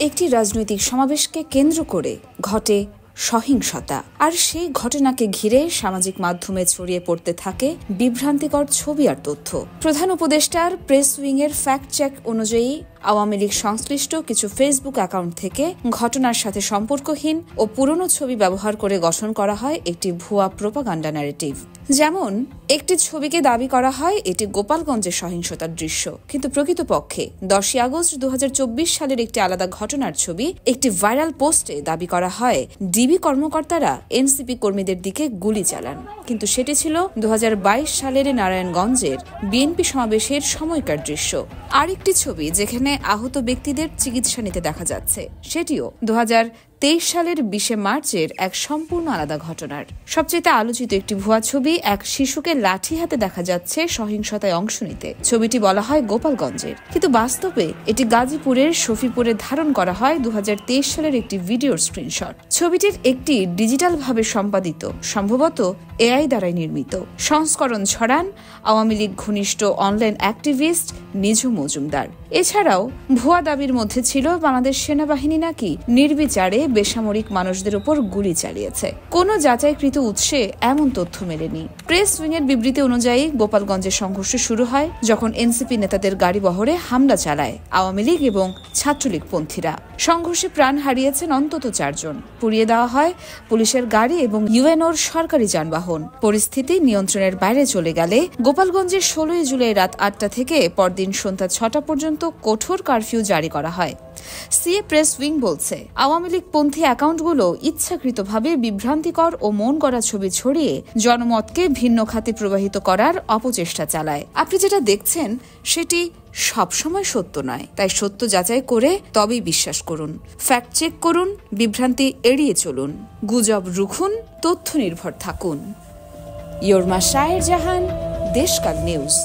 একটি রাজনৈতিক সমাবেশকে কেন্দ্র করে ঘটে সহিংসতা, আর সেই ঘটনাকে ঘিরে সামাজিক মাধ্যমে ছড়িয়ে পড়তে থাকে বিভ্রান্তিকর ছবি আর তথ্য। প্রধান উপদেষ্টার প্রেস উইংয়ের ফ্যাক্ট চেক অনুযায়ী আওয়ামী লীগ সংশ্লিষ্ট কিছু ফেসবুক অ্যাকাউন্ট থেকে ঘটনার সাথে সম্পর্কহীন ও পুরনো ছবি ব্যবহার করে গঠন করা হয় একটি ভুয়া প্রোপাগান্ডা ন্যারেটিভ। যেমন একটি ছবিকে দাবি করা হয় এটি গোপালগঞ্জের সহিংসতার দৃশ্য, কিন্তু প্রকৃতপক্ষে 10ই আগস্ট 2024 সালের একটি আলাদা ঘটনার ছবি একটি ভাইরাল পোস্টে দাবি করা হয় ডিবি কর্মকর্তারা এনসিপি কর্মীদের দিকে গুলি চালান, কিন্তু সেটি ছিল 2022 সালের নারায়ণগঞ্জের বিএনপি সমাবেশের সময়কার দৃশ্য। আরেকটি ছবি যেখানে আহত ব্যক্তিদের চিকিৎসা নিতে দেখা যাচ্ছে, সেটিও 2023 সালের 20 মার্চের এক সম্পূর্ণ আলাদা ঘটনার। সবচেয়ে আলোচিত একটি ভুয়া ছবি, এক শিশুকে লাঠি হাতে দেখা যাচ্ছে সহিংসতায় অংশ নিতে। ছবিটি বলা হয় গোপালগঞ্জের, কিন্তু বাস্তবে এটি গাজীপুরের শফিপুরে ধারণ করা হয় 2023 সালের একটি ভিডিওর স্ক্রিনশট। ছবিটির একটি ডিজিটালভাবে সম্পাদিত, সম্ভবত এআই দ্বারাই নির্মিত সংস্করণ ছড়ান আওয়ামী লীগ ঘনিষ্ঠ অনলাইন অ্যাক্টিভিস্ট নিঝু মজুমদার। এছাড়াও ভুয়া দাবির মধ্যে ছিল বাংলাদেশ সেনাবাহিনী নাকি নির্বিচারে বেসামরিক মানুষদের উপর গুলি চালিয়েছে। কোনো যাচাইকৃত উৎসে এমন তথ্য মেলেনি। প্রেস উইংয়ের বিবৃতি অনুযায়ী গোপালগঞ্জের সংঘর্ষ শুরু হয় যখন এনসিপি নেতাদের গাড়ি বহরে হামলা চালায় আওয়ামী লীগ এবং ছাত্রলীগ পন্থীরা। সংঘর্ষে প্রাণ হারিয়েছেন অন্তত 4 জন। পুড়িয়ে দেওয়া হয় পুলিশের গাড়ি এবং ইউএনওর সরকারি যানবাহন। পরিস্থিতি নিয়ন্ত্রণের বাইরে চলে গেলে গোপালগঞ্জের 16 জুলাই রাত 8টা থেকে পরদিন সন্ধ্যা 6টা পর্যন্ত কঠোর কারফিউ জারি করা হয়। সিএ প্রেস উইং বলছে, আওয়ামী লীগ পন্থী অ্যাকাউন্টগুলো ইচ্ছাকৃতভাবে বিভ্রান্তিকর ও মন গড়া ছবি ছড়িয়ে জনমতকে ভিন্ন খাতে প্রবাহিত করার অপচেষ্টা চালায়। আপনি যেটা দেখছেন সেটি সবসময় সত্য নয়, তাই সত্য যাচাই করে তবেই বিশ্বাস করুন। ফ্যাক্ট চেক করুন, বিভ্রান্তি এড়িয়ে চলুন, গুজব রুখুন, তথ্য নির্ভর থাকুন। ইয়োরমা শায়ের জাহান, দেশকাল নিউজ।